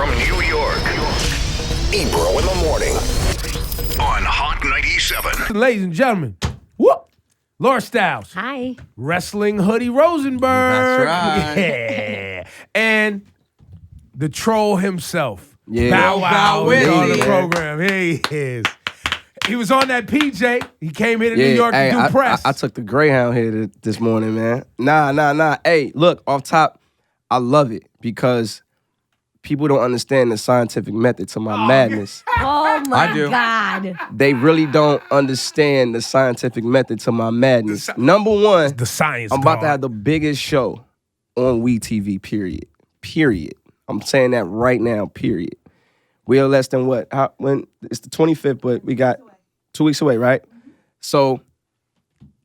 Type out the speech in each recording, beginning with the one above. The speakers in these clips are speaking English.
from New York. Ebro in the morning on Hot 97. Ladies and gentlemen, whoop, Laura Styles. Hi. Wrestling Hoodie Rosenberg. That's right. Yeah. And the troll himself. Yeah. Bow Wow Bow is on the Wow. program. Here he is. He was on that PJ. He came here to New York to do press. I took the Greyhound here this morning, man. Nah. Hey, look, off top, I love it because people don't understand the scientific method to my madness. Oh, my I do. God. They really don't understand the scientific method to my madness. Number one, the science. I'm about to have the biggest show on WeTV, period. I'm saying that right now, period. We are less than what? When it's the 25th, but we got 2 weeks away, right? So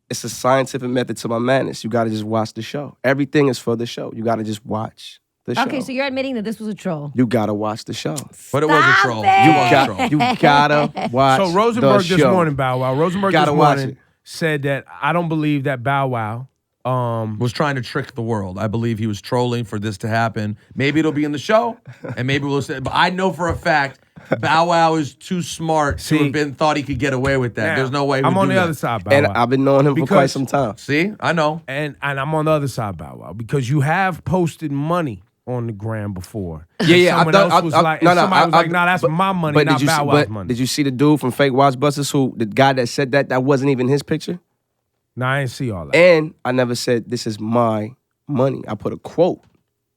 it's a scientific method to my madness. You got to just watch the show. Everything is for the show. You got to just watch the show. Okay, so you're admitting that this was a troll. You got to watch the show. But it was a troll. it. You gotta watch So Rosenberg the this show. morning, Bow Wow. Rosenberg Gotta this watch morning it. said that I don't believe that Bow Wow Was trying to trick the world. I believe he was trolling for this to happen. Maybe it'll be in the show, and maybe we'll say. But I know for a fact, Bow Wow is too smart to have thought he could get away with that. Now, There's no way. I'm on the other side, Bow And Wow. I've been knowing him for quite Because- some time. See, I know. And I'm on the other side, Bow Wow, because you have posted money on the gram before. Yeah. Someone else was like, somebody was like, nah, that's my money, not Bow Wow's money. Did you see the dude from Fake Watchbusters the guy that said that wasn't even his picture? Nah, I didn't see all that. And I never said, this is my money. I put a quote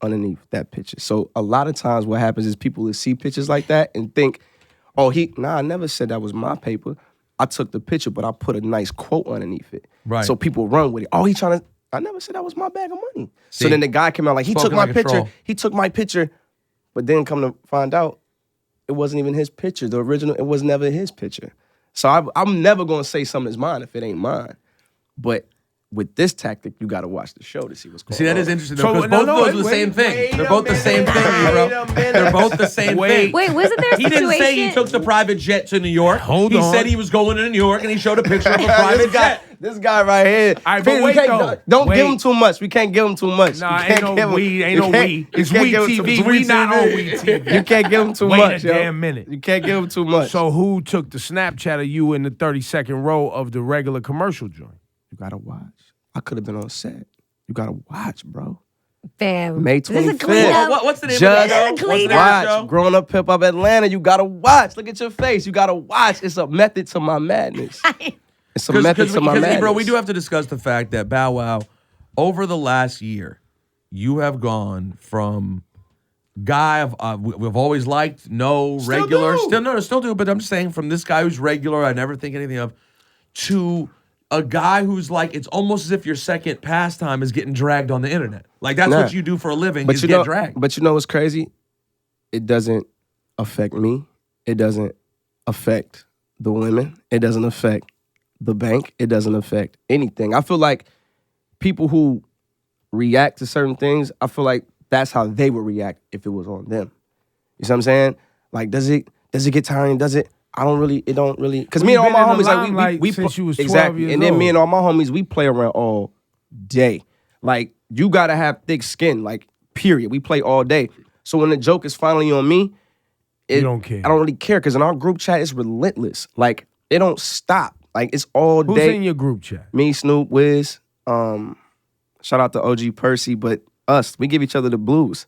underneath that picture. So a lot of times what happens is people will see pictures like that and think, I never said that was my paper. I took the picture, but I put a nice quote underneath it. Right. So people run with it. He trying to, I never said that was my bag of money. So See? then the guy came out like, he took Spoken my like a picture. troll. He took my picture, but then come to find out, it wasn't even his picture. The original, it was never his picture. So I'm never going to say something is mine if it ain't mine. But with this tactic, you got to watch the show to see what's going on. See, that is interesting So, because no, both no, of those are the wait, same thing. wait They're a both the same minute. thing, Wait bro. a minute. They're both the same thing. Wait, wasn't there a He situation? didn't say he took the private jet to New York. Hold he on. said he was going to New York and he showed a picture of a private jet. This guy right here. All right, but We wait, can't- though. Don't give Wait. him too much. We can't give him too much. Nah, You ain't can't no give him- we. Ain't you no can't- we. you It's can't we give him too TV. much. We not on we TV. You can't give him too Wait much. a damn minute. You can't give him too much. So who took the Snapchat of you in the 30-second row of the regular commercial joint? you gotta watch. I could have been on set. You gotta watch, bro. Fam. May This is a 25th. cleanup. What's the name Just of the show? This is a What's the name of the watch. show? Growing up hip hop Atlanta, you gotta watch. Look at your face. You gotta watch. It's a method to my madness. It's a method to my madness. Bro, we do have to discuss the fact that Bow Wow, over the last year, you have gone from guy we've always liked, regular, still do, but I'm just saying from this guy who's regular, I never think anything of, to a guy who's like, it's almost as if your second pastime is getting dragged on the internet. Like that's Nah. what you do for a living, But is you get know, dragged. But you know what's crazy? It doesn't affect me. It doesn't affect the women. It doesn't affect the bank. It doesn't affect anything. I feel like people who react to certain things, I feel like that's how they would react if it was on them. You see what I'm saying? Like, does it get tiring? Does it? It don't really. Because me and all my homies, like we since you was 12 exactly. years And then old. me and all my homies, we play around all day. Like, you gotta have thick skin. Like, period. We play all day. So when the joke is finally on me, You don't care. I don't really care because in our group chat, it's relentless. Like, it don't stop. Like, it's all Who's day. in your group chat? Me, Snoop, Wiz. Shout out to OG Percy, but us, we give each other the blues,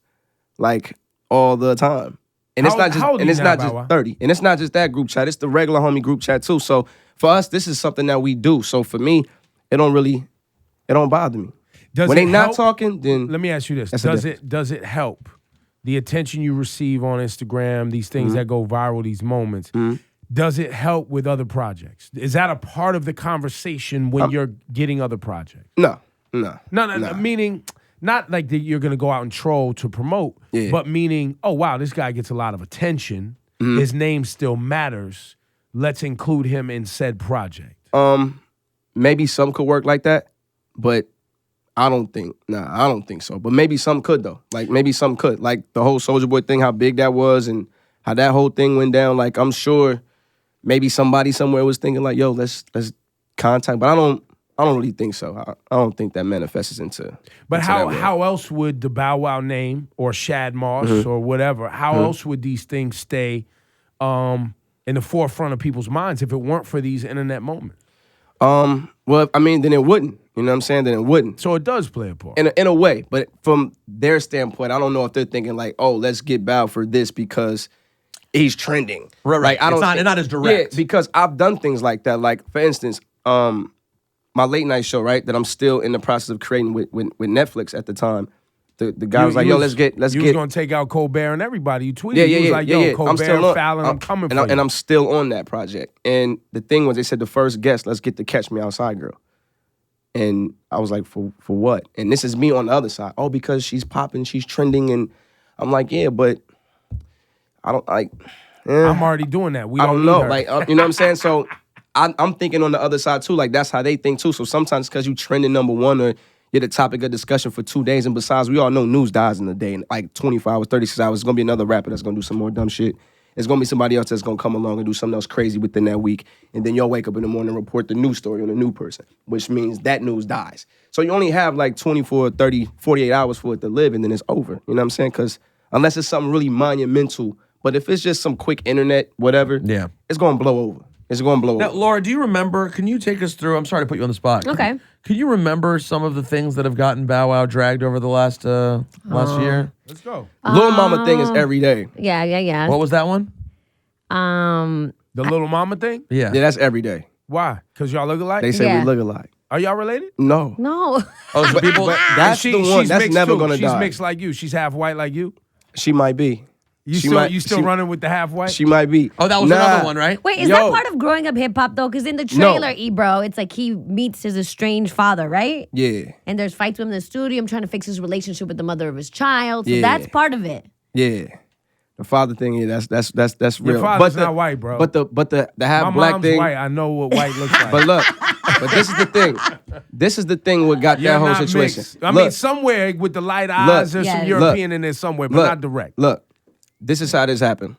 like all the time. And it's How- not just how old are and you it's now, not Bow just Wow? 30. And it's not just that group chat. It's the regular homie group chat too. So for us, this is something that we do. So for me, it don't bother me. Does when it they not help? talking, then Let me ask you this: That's the does it help the attention you receive on Instagram, these things that go viral, these moments? Does it help with other projects? Is that a part of the conversation when you're getting other projects? no. No, meaning not like that you're going to go out and troll to promote, Yeah. but meaning, oh, wow, this guy gets a lot of attention. His name still matters. Let's include him in said project. Maybe some could work like that, but I don't think so. But maybe some could though. Like maybe some could. Like the whole Soulja Boy thing, how big that was and how that whole thing went down. Like I'm sure maybe somebody somewhere was thinking like, yo, let's contact. But I I don't really think so. I don't think that manifests into. But into that way. how else would the Bow Wow name or Shad Moss Mm-hmm. or whatever? How else would these things stay in the forefront of people's minds if it weren't for these internet moments? Well, I mean, then it wouldn't. You know what I'm saying? Then it wouldn't. So it does play a part. In a way, but from their standpoint, I don't know if they're thinking like, oh, let's get Bow for this because he's trending. Right. Like, I don't. It's not as direct. Yeah, because I've done things like that. Like, for instance, my late night show, right, that I'm still in the process of creating with Netflix at the time. The guy was like, yo, let's get. You was gonna take out Colbert and everybody. You tweeted. Yeah, You was like, yo, I'm still Colbert, on, Fallon, I'm coming for you. and I'm still on that project. And the thing was, they said the first guest, let's get the Catch Me Outside girl. And I was like, for what? And this is me on the other side. Oh, because she's popping, she's trending, and I'm like, yeah, but I don't like. I'm already doing that. We I don't don't need know, her. like you know what I'm saying. So I'm thinking on the other side too. Like that's how they think too. So sometimes because you trending number one or you're the topic of discussion for 2 days, and besides, we all know news dies in a day. In like 24 hours, 36 hours, it's gonna be another rapper that's gonna do some more dumb shit. It's gonna be somebody else that's gonna come along and do something else crazy within that week, and then you'll wake up in the morning and report the news story on a new person, which means that news dies. So you only have like 24, 30, 48 hours for it to live, and then it's over. You know what I'm saying? Because unless it's something really monumental, but if it's just some quick internet, whatever, Yeah. it's gonna blow over. It's gonna blow Now, over. Laura, do you remember? Can you take us through? I'm sorry to put you on the spot. Okay. Can you remember some of the things that have gotten Bow Wow dragged over the last year? Let's go. Little Mama thing is every day. Yeah. What was that one? The little mama thing? Yeah. Yeah, that's every day. Why? Because y'all look alike? They say Yeah. we look alike. Are y'all related? No. No. Oh, so people. That's the one. She's That's mixed never too. gonna She's die. mixed like you. She's half white like you. She might be. You She still might- you still she- running with the half white? She might be. Oh, that was another one, right? Wait, is Yo. that part of growing up hip hop though? Because in the trailer, Ebro, it's like he meets his estranged father, right? Yeah. And there's fights with him in the studio. I'm trying to fix his relationship with the mother of his child. So Yeah. that's part of it. Yeah. The father thing, yeah, that's real. Your father's not white, bro. But the half My black mom's thing. white. I know what white looks like. But look, but this is the thing. This is the thing what got You're that whole not situation. mixed. I mean, somewhere with the light eyes, there's some Yes. European in there somewhere, but not direct. Look, this is how this happened.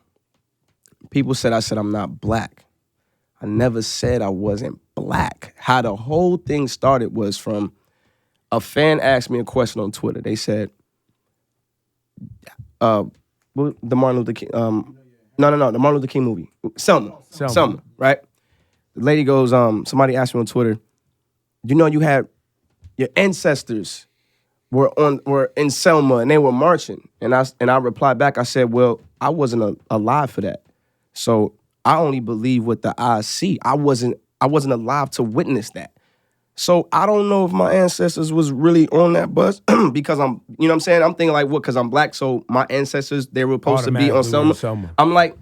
People said I said I'm not black. I never said I wasn't black. How the whole thing started was from a fan asked me a question on Twitter. They said, the Martin Luther King, no, the Martin Luther King movie, Selma, right? The lady goes, somebody asked me on Twitter, you know, you had your ancestors were in Selma and they were marching, and I replied back, I said, well, I wasn't alive for that, so I only believe what the eyes see. I wasn't alive to witness that. So I don't know if my ancestors was really on that bus because you know what I'm saying? I'm thinking like, what, because I'm black, so my ancestors, they were supposed to be on Automatically were Selma. Selma. I'm like,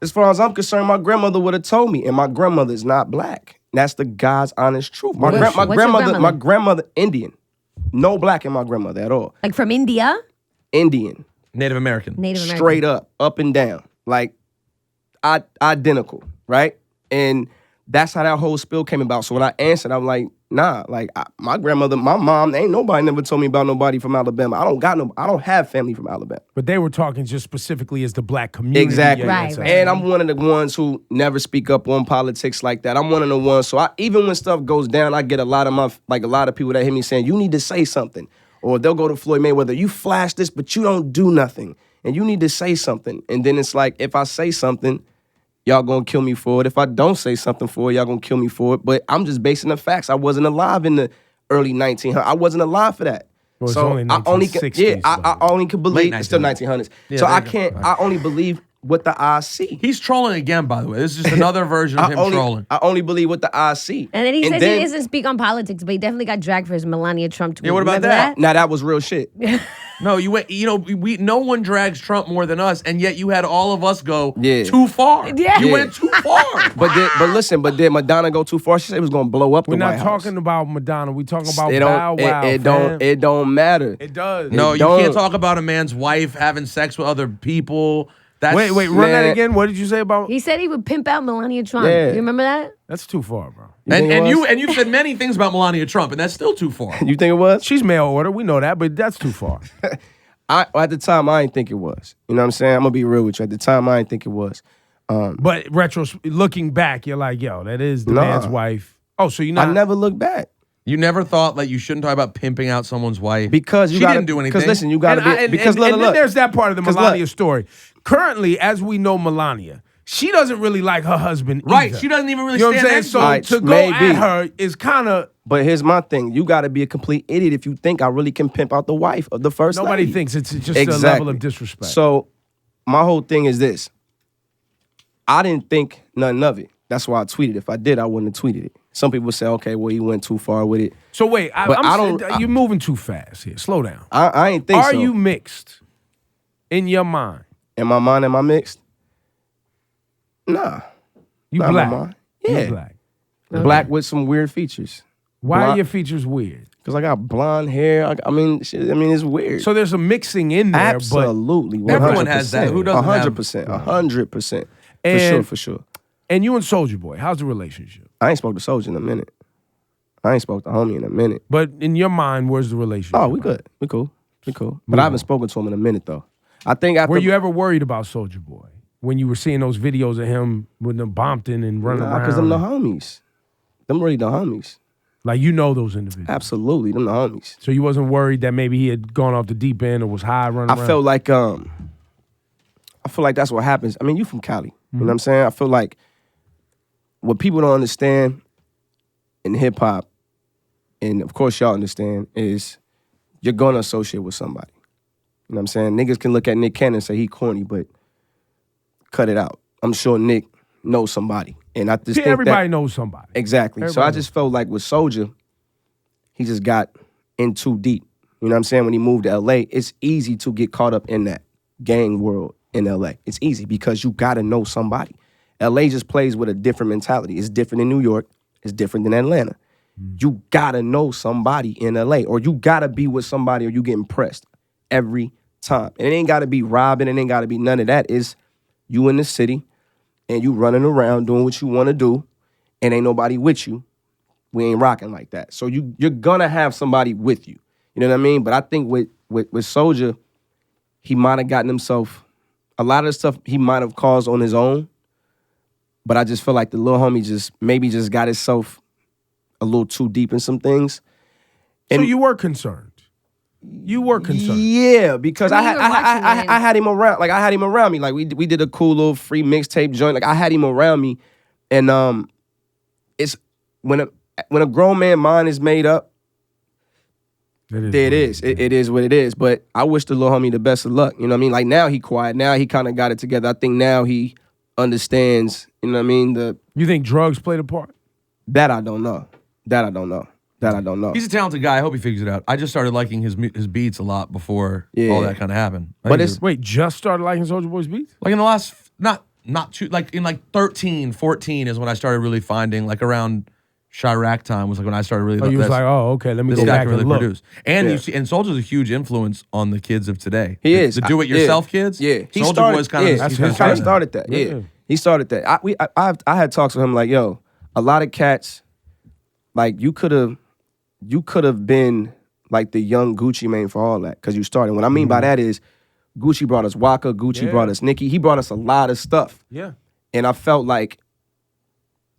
as far as I'm concerned, my grandmother would have told me, and my grandmother is not black. That's the God's honest truth. My What's your grandmother? grandmother, Indian. No black in my grandmother at all. Like from India? Indian. Native American. Native American. Straight up and down. Like, identical, right? And that's how that whole spill came about. So when I answered, I'm like, nah, like my grandmother, my mom, ain't nobody never told me about nobody from Alabama. I don't have family from Alabama. But they were talking just specifically as the black community. Exactly. Right, that's right. And I'm one of the ones who never speak up on politics like that. I'm one of the ones. So even when stuff goes down, I get a lot of people that hear me saying, you need to say something. Or they'll go to Floyd Mayweather, you flash this, but you don't do nothing. And you need to say something. And then it's like, if I say something, y'all gonna kill me for it. If I don't say something for it, y'all gonna kill me for it. But I'm just basing the facts. I wasn't alive in the early 1900s. I wasn't alive for that. Well, it's so only I only can, 1960s, I only can believe Late it's still 1900s. 1900s. Yeah, so there I you go. can't. I only believe what the eyes see. He's trolling again, by the way. This is just another version of him trolling. I only believe what the eyes see. And then he says he doesn't speak on politics, but he definitely got dragged for his Melania Trump tweet. Yeah, what about Remember that? Now that was real shit. No, you went. You know, no one drags Trump more than us, and yet you had all of us go Yeah. too far. Yeah. You went too far. But did Madonna go too far? She said it was gonna blow up We're the not White House. talking about Madonna. We're talking about It Bow don't. Wow. It don't matter. It does. No, you don't. can't talk about a man's wife having sex with other people. That's, Wait, run that Man. again. What did you say about? He said he would pimp out Melania Trump. Yeah. You remember that? That's too far, bro. think it And was? you've said many things about Melania Trump, and that's still too far. You think it was? She's mail order. We know that, but that's too far. At the time, I didn't think it was. You know what I'm saying? I'm gonna be real with you. At the time, I didn't think it was. But looking back, you're like, yo, that is the Nah. man's wife. Oh, so you're not? I never looked back. You never thought like you shouldn't talk about pimping out someone's wife Because you she gotta, didn't do anything. Because listen, you gotta be. Because and then look, there's that part of the 'Cause Melania look. story. Currently, as we know, Melania, she doesn't really like her husband. Right, either. she doesn't even really You know what I'm stand saying? next to So him. to go Maybe. at her is kind of. But here's my thing: you got to be a complete idiot if you think I really can pimp out the wife of the first Nobody lady. thinks it's just a level of disrespect. So, my whole thing is this: I didn't think nothing of it. That's why I tweeted. If I did, I wouldn't have tweeted it. Some people say, "Okay, well, he went too far with it." So wait, But I don't- you're moving too fast here. Slow down. I ain't think Are so. you mixed in your mind? In my mind, am I mixed? Nah. You Not in my black. mind. You Yeah. black. Black with some weird features. Why are Blonde- your features weird? Because I got blonde hair. I mean, shit, I mean, it's weird. So there's a mixing in there, Absolutely. Everyone has that. Who doesn't have- 100%. 100%. And- For sure. and you and Soulja Boy, how's the relationship? I ain't spoke to Soulja in a minute. I ain't spoke to homie in a minute. But in your mind, where's the relationship? Oh, we good. We cool. We cool. But I haven't spoken to him in a minute, though. I think after... Were you ever worried about Soulja Boy when you were seeing those videos of him with them Bompton and running around? Because them the homies. Them really the homies. Like, you know those individuals. Absolutely. Them the homies. So you wasn't worried that maybe he had gone off the deep end or was high running around? I feel like that's what happens. I mean, you from Cali. You know what I'm saying? I feel like what people don't understand in hip hop, and of course y'all understand, is you're gonna associate with somebody. You know what I'm saying? Niggas can look at Nick Cannon and say he corny, but cut it out. I'm sure Nick knows somebody. And I just think everybody that, knows somebody. Exactly. So Everybody I just felt like with Soulja, he just got in too deep. You know what I'm saying? When he moved to LA, it's easy to get caught up in that gang world in LA. It's easy because you gotta know somebody. LA just plays with a different mentality. It's different in New York. It's different than Atlanta. You gotta know somebody in LA, or you gotta be with somebody, or you get impressed every time. And it ain't gotta be robbing, it ain't gotta be none of that. It's you in the city and you running around doing what you wanna do, and ain't nobody with you. We ain't rocking like that. So you're gonna have somebody with you. You know what I mean? But I think with Soulja, he might have gotten himself, a lot of the stuff he might have caused on his own. But I just feel like the little homie just got himself a little too deep in some things. So you were concerned. You were concerned. Yeah, because I mean, you were watching I had him around. Like I had him around me. Like we did a cool little free mixtape joint. Like I had him around me, and it's when a grown man mind is made up. It is. It is what it is. But I wish the little homie the best of luck. You know what I mean? Like now he quiet. Now he kind of got it together. I think now he understands. You know what I mean? You think drugs played a part? That I don't know. That I don't know. He's a talented guy. I hope he figures it out. I just started liking his beats a lot before Yeah. all that kind of happened. But it's Wait, just started liking Soulja Boy's beats? like in the last not too like in like 13, 14 is when I started really finding like around Chirac time was like when I started really. Oh, you was like, oh, okay, let me this go guy back can really and look. produce. And Yeah. you see, and Soulja's a huge influence on the kids of today. He is. The do-it-yourself kids. Yeah, he Soulja started. Boy's kind of. Yeah, he's he kinda kind of started started that. Yeah. Yeah. He started that. I had talks with him like, yo, a lot of cats, like you could have been like the young Gucci Mane for all that because you started. What I mean by that is Gucci brought us Waka, Gucci Yeah. brought us Nicki. He brought us a lot of stuff. Yeah. And I felt like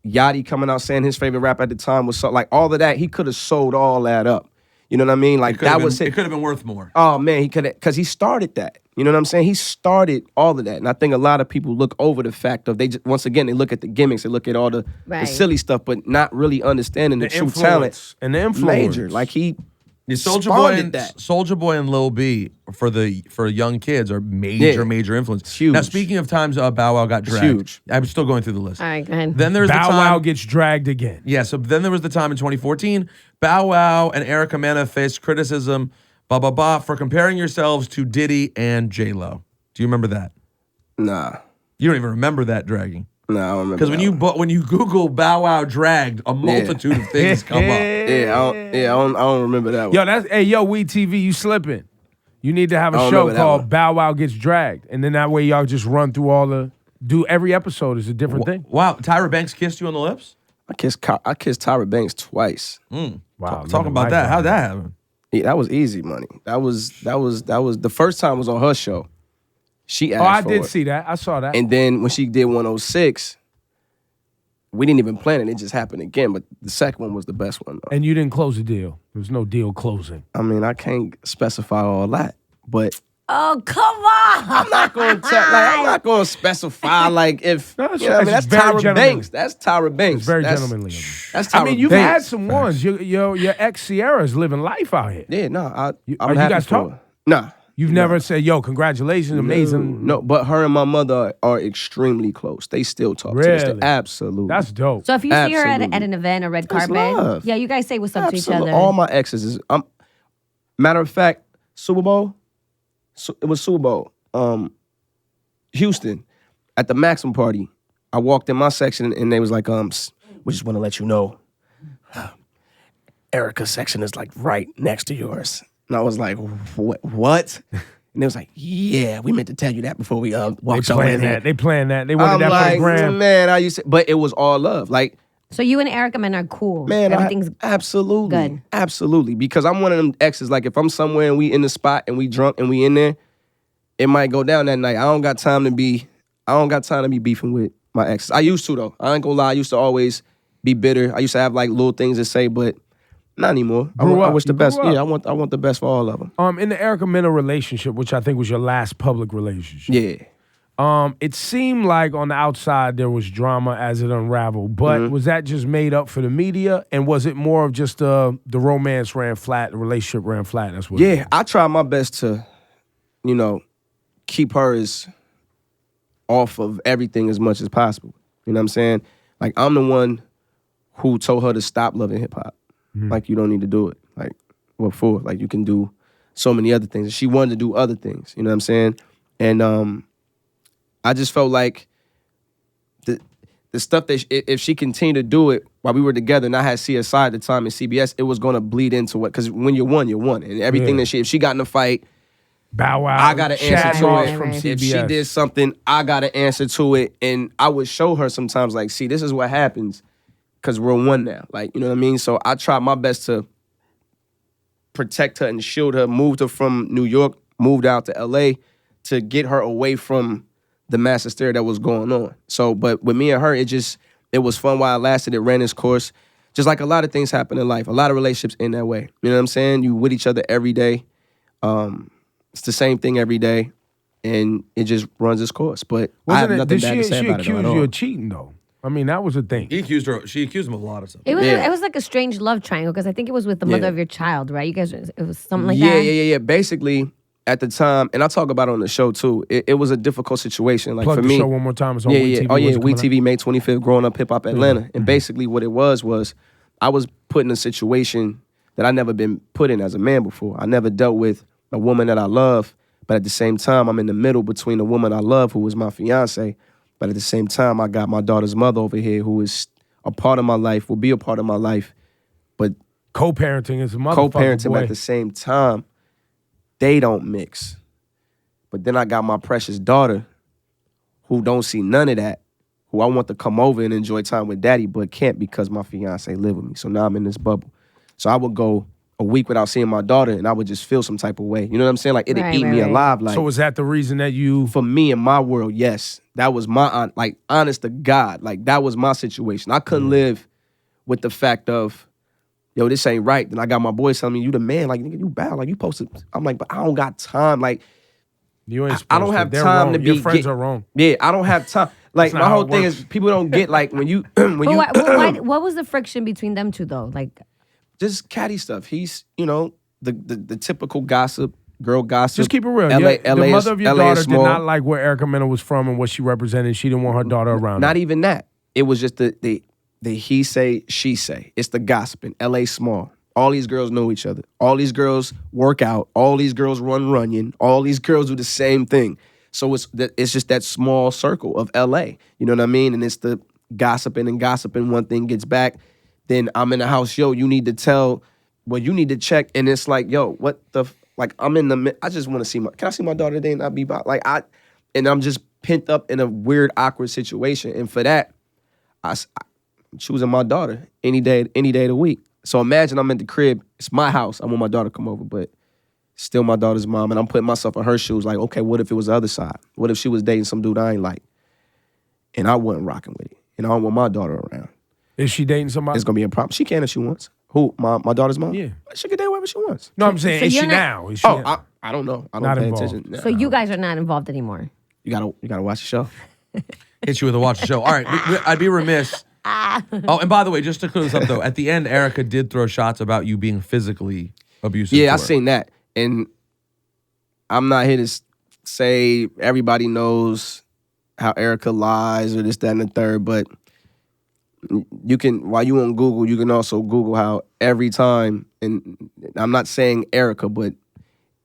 Yachty coming out saying his favorite rap at the time was so, like all of that. He could have sold all that up. You know what I mean? Like that was It could have been worth more. Oh man, he could have, because he started that. You know what I'm saying? He started all of that, and I think a lot of people look over the fact of once again they look at the gimmicks, they look at all the silly stuff, but not really understanding the true influence talent. and the influence. Major, like he Yeah, Soulja spawned that. Boy and Lil B for young kids are major influence. It's huge. Now speaking of times Bow Wow got dragged, huge. I'm still going through the list. All right, go ahead. Then there's the Bow time. Wow gets dragged again. Yeah, so then there was the time in 2014, Bow Wow and Erica Mena faced criticism, for comparing yourselves to Diddy and J-Lo. Do you remember that? Nah, You don't even remember that dragging. I don't remember. Because when you Google Bow Wow dragged, a multitude of things come up. I don't remember that one. Yo, We TV, you slipping. You need to have I a don't show remember that called one. Bow Wow Gets Dragged. And then that way y'all just run through do every episode is a different thing. Wow, Tyra Banks kissed you on the lips? I kissed Tyra Banks twice. Wow. Talk about that. How'd that happen? Yeah, that was easy money. That was the first time was on her show. She asked Oh, I for did it. see that. I saw that. And then when she did 106, we didn't even plan it. It just happened again. But the second one was the best one, though. And you didn't close the deal. There was no deal closing. I mean, I can't specify all that, but Oh, come on. I'm not going to specify like if No, it's- you know what I mean, it's that's very Tyra gentlemanly. Banks. That's Tyra Banks. It's very that's, gentlemanly of you. That's Tyra I mean, you've Banks. had some ones. Your ex Sierra's living life out here. Yeah, no, Are I'm you happy guys for talk? her. Nah. You've never said, "Yo, congratulations, amazing." No, but her and my mother are extremely close. They still talk to this day. Really? Absolutely. That's dope. So if you see her at Absolutely. an event, a red That's carpet, love. yeah, you guys say what's up to each Absolutely. other. All my exes is. Matter of fact, Super Bowl. It was Super Bowl. Houston, at the Maximum party, I walked in my section and they was like, we just want to let you know, Erica's section is like right next to yours. And I was like, what? And they was like, yeah, we meant to tell you that before we They walked over planned there. that. They planned that. They wanted I'm that for like, the gram. man, I used to, but it was all love. Like, So you and Erica Mena are cool. man, Everything's absolutely, good. absolutely. Because I'm one of them exes. Like, if I'm somewhere and we in the spot and we drunk and we in there, it might go down that night. I don't got time to be beefing with my exes. I used to though. I ain't gonna lie. I used to always be bitter. I used to have like little things to say, but not anymore. I Grew up. wish the You grew best. up. Yeah, I want the best for all of them. In the Erica Mena relationship, which I think was your last public relationship. Yeah. It seemed like on the outside there was drama as it unraveled, but was that just made up for the media? And was it more of just the romance ran flat, the relationship ran flat? That's what. Yeah, I tried my best to, keep her as off of everything as much as possible. You know what I'm saying? Like, I'm the one who told her to stop loving hip hop. Like, you don't need to do it. Like, what for? Like, you can do so many other things. And she wanted to do other things. You know what I'm saying? And I just felt like the stuff that if she continued to do it while we were together, and I had CSI at the time in CBS, it was going to bleed into what? Because when you're one, you're one. And everything that if she got in a fight, Bow Wow. I got to answer to Moss it. from Right. CBS. If she did something, I got to answer to it. And I would show her sometimes, like, see, this is what happens because we're one now. Like, you know what I mean? So I tried my best to protect her and shield her, moved her from New York, moved out to LA to get her away from the mass hysteria that was going on. So, but with me and her, it was fun while it lasted. It ran its course. Just like a lot of things happen in life. A lot of relationships end that way. You know what I'm saying? You with each other every day. It's the same thing every day, and it just runs its course. But I have nothing bad to say she about it accused at you all. of cheating though? I mean, that was a thing. She accused him of a lot of stuff. It was Yeah. it was like a strange love triangle because I think it was with the mother Yeah. of your child, right? You guys, it was something like Yeah, that. yeah. Basically, at the time, and I talk about it on the show too, it was a difficult situation. Like Plug for the me, show one more time. It's on yeah, WE yeah. TV. Oh yeah, When's it WE coming TV, May 25th, Growing Up Hip Hop Atlanta. And basically what it was I was put in a situation that I never been put in as a man before. I never dealt with a woman that I love, but at the same time, I'm in the middle between the woman I love, who is my fiance, but at the same time, I got my daughter's mother over here, who is a part of my life, will be a part of my life, but Co-parenting is a motherfucker. co-parenting boy. at the same time, they don't mix. But then I got my precious daughter, who don't see none of that, who I want to come over and enjoy time with daddy, but can't because my fiance live with me. So now I'm in this bubble. So I would go a week without seeing my daughter, and I would just feel some type of way. You know what I'm saying? Like, it'd Right, eat me right. alive. Like, So was that the reason that you? for me in my world, yes. That was my, like, honest to God. Like, that was my situation. I couldn't live with the fact of, yo, this ain't right. Then I got my boys telling me, you the man. Like, nigga, you bad. Like, you posted. I'm like, but I don't got time. Like, You ain't I supposed don't to. have They're time wrong. to be. Your friends are wrong. Yeah, I don't have time. Like, not my how whole it thing works. is, people don't get, like, when you, Why, what was the friction between them two though? Like, just catty stuff. He's, the typical gossip, girl gossip. Just keep it real. LA, The LA mother of your LA daughter is did small. not like where Erica Mena was from and what she represented. She didn't want her daughter around. Not her. even that. It was just the he say, she say. It's the gossiping. LA small. All these girls know each other. All these girls work out. All these girls run runyon. All these girls do the same thing. So it's just that small circle of LA. You know what I mean? And it's the gossiping and gossiping. One thing gets back. Then I'm in the house. Yo, you need to tell. Well, you need to check. And it's like, yo, what the like? I'm in the. I just want to see my. Can I see my daughter today and not be about like I? And I'm just pent up in a weird, awkward situation. And for that, I'm choosing my daughter any day of the week. So imagine I'm at the crib. It's my house. I want my daughter to come over, but still my daughter's mom. And I'm putting myself in her shoes. Like, okay, what if it was the other side? What if she was dating some dude I ain't like? And I wasn't rocking with it. and I don't want my daughter around. Is she dating somebody? It's gonna be a problem. She can if she wants. Who? My daughter's mom? Yeah. She can date whoever she wants. No, I'm saying, So is she you're not- now? Is she I don't know. I don't Not pay involved. attention. So you guys are not involved anymore. You gotta watch the show. Hit you with a watch the show. All right, I'd be remiss. Oh, and by the way, just to clear this up though, at the end, Erica did throw shots about you being physically abusive. Yeah, to I her. seen that, and I'm not here to say everybody knows how Erica lies or this, that, and the third, but you can, while you on Google, you can also Google how every time, and I'm not saying Erica, but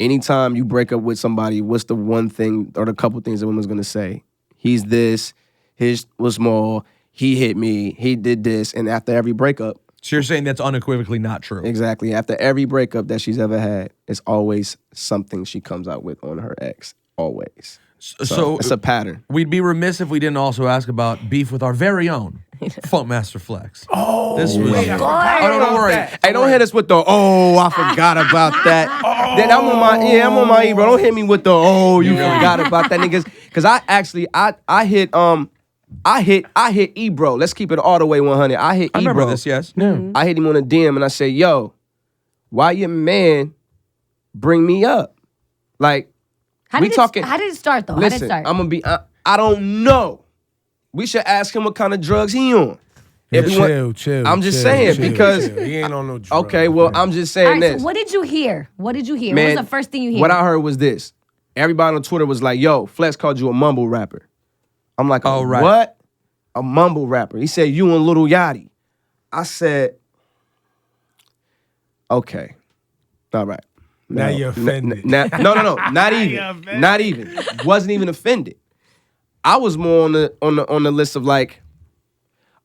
anytime you break up with somebody, what's the one thing or the couple things the woman's gonna say? He's this, his was small, he hit me, he did this, and after every breakup, So you're saying that's unequivocally not true. exactly, after every breakup that she's ever had, it's always something she comes out with on her ex, always. So It's a pattern. we'd be remiss if we didn't also ask about beef with our very own Funkmaster Flex. Oh, this was. wait, Oh, I no, don't worry. Hey, don't hit us with the, I forgot about that. Then I'm on my E, bro. Don't hit me with the, you forgot about that, niggas. Because I hit E, bro. Let's keep it all the way 100. I hit E, I remember bro. this, yes. I hit him on a DM and I said, yo, why your man bring me up? Like, How we did talking. How did it start though? How Listen, did it start? I'm gonna be. I don't know. We should ask him what kind of drugs he on. If we want- chill. I'm just saying, because- he ain't on no drugs. Okay, well, I'm just All saying right, this. so what did you hear? What did you hear? Man, what was the first thing you hear? What I heard was this. Everybody on Twitter was like, yo, Flex called you a mumble rapper. I'm like, Oh, right. what? A mumble rapper. He said, you and Lil Yachty. I said, okay. All right. Now you're offended. No, not even. offended. Not even. Wasn't even offended. I was more on the list of like,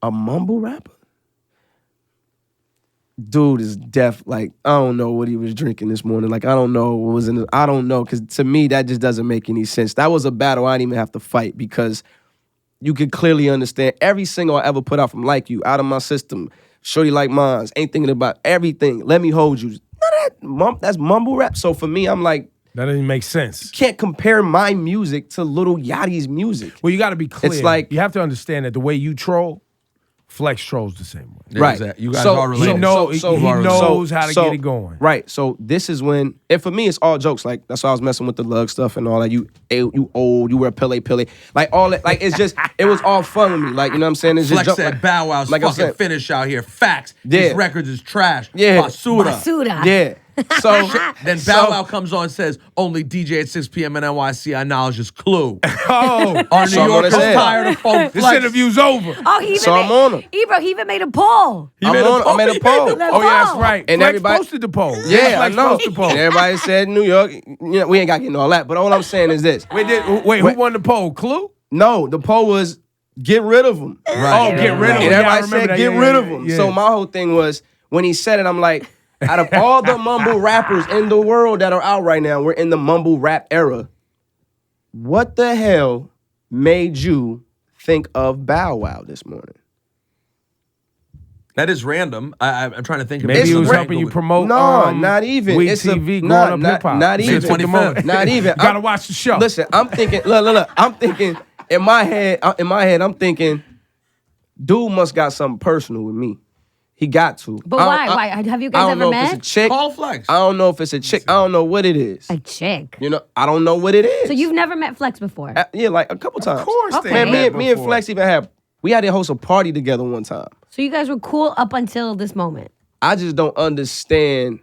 a mumble rapper? Dude is deaf. Like, I don't know what he was drinking this morning. Like, I don't know what was in it. I don't know. Because to me, that just doesn't make any sense. That was a battle I didn't even have to fight because you could clearly understand every single I ever put out from Like You, Out of My System, Shorty Like Mines, Ain't Thinking About Everything, Let Me Hold You. None of that's mumble rap. So for me, I'm like, That doesn't make sense. can't compare my music to Lil Yachty's music. Well, you got to be clear. It's like- you have to understand that the way you troll, Flex trolls the same way. There's Right. that. You guys So- are He related. knows how to so- get it going. Right. So this is when, and for me, it's all jokes. Like, that's why I was messing with the lug stuff and all that. You old, you wear Pele. Like, all that. Like, it's just, it was all fun with me. Like, you know what I'm saying? It's Flex just said like, Bow Wow's like I fucking said. finish out here. Facts. Yeah. His records is trash. Yeah. Basura. Basura. Yeah. So Then Bow Wow comes on and says, only DJ at 6 p.m. in NYC, I acknowledge his clue. Oh, Our New So I'm Yorkers gonna say- tired of folk this Flex. interview's over. Oh, he even So I'm made, on him. Ebro, he even made a poll. I made a poll. Oh, yeah, that's right. And Flex everybody- posted the poll. Yeah, Flex I know. posted the poll. And everybody said New York. You know, we ain't got to get into all that. But all I'm saying is this. Wait, who won the poll? Clue? No, the poll was get rid of him. Oh, get rid of him. And Yeah, I everybody remember said that. get Yeah, rid yeah, of him. yeah. So my whole thing was, when he said it, I'm like, out of all the mumble rappers in the world that are out right now, we're in the mumble rap era. What the hell made you think of Bow Wow this morning? That is random. I'm trying to think of Maybe he It's was ra- helping you promote. No, not even. Weed It's TV, nah, growing up not- hip hop. not Shit even. took the moment. Not even. You gotta watch the show. Listen, I'm thinking. Look. I'm thinking in my head. I'm thinking, dude must got something personal with me. He got to. But why? Have you I guys don't ever know met? if it's a chick. Call Flex. I don't know if it's a chick. I don't know what it is. A chick. You know, I don't know what it is. So you've never met Flex before? Yeah, like a couple times. Of course, Okay. they Man, met me and before. Flex even had. We had to host a party together one time. So you guys were cool up until this moment. I just don't understand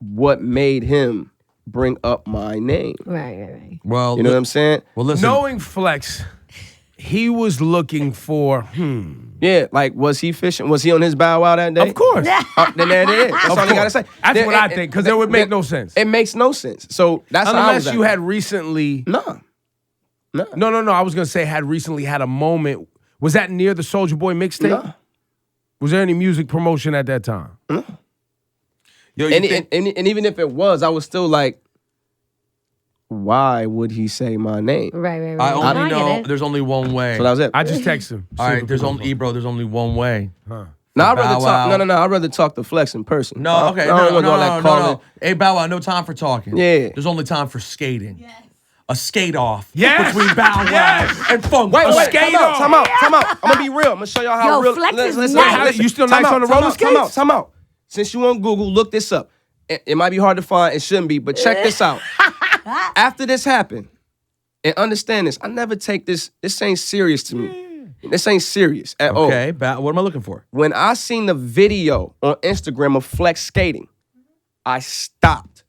what made him bring up my name. Right. Well, You know what I'm saying? Well, listen. Knowing Flex, he was looking for, Yeah, like, was he fishing? Was he on his Bow Wow that day? Of course. Then there it is. That's Of all you gotta course. say. That's Then what I think, because it would make no sense. It makes no sense. So that's how I was Unless you at. had recently. Nah. No. I was gonna say had recently had a moment. Was that near the Soulja Boy mixtape? Nah. Was there any music promotion at that time? Yo, you And, think- and even if it was, I was still like, why would he say my name? Right. I No, only get know it. there's only one way. So that was it. I just texted him. All right, there's only Ebro. There's only one way. No, I'd rather Bow Wow. talk. No. I'd rather talk to Flex in person. No, okay, I don't wanna do all that calling. no. Hey, Bow Wow, no time for talking. Yeah. There's only time for skating. Yes. a skate off Yes. between Bow Wow Yes. and Funk. Wait, Flex. skate time out, off. time out, time out. I'm gonna be real. I'm gonna show y'all how Yo, real. Flex is listen, nice. listen. You still Time nice out, on the time roller out, time out, skates? time out. Since you on Google, look this up. It might be hard to find. It shouldn't be, but check this out. After this happened, and understand this, I never take this. This ain't serious to me. This ain't serious at all. Okay, what am I looking for? When I seen the video on Instagram of Flex skating, I stopped.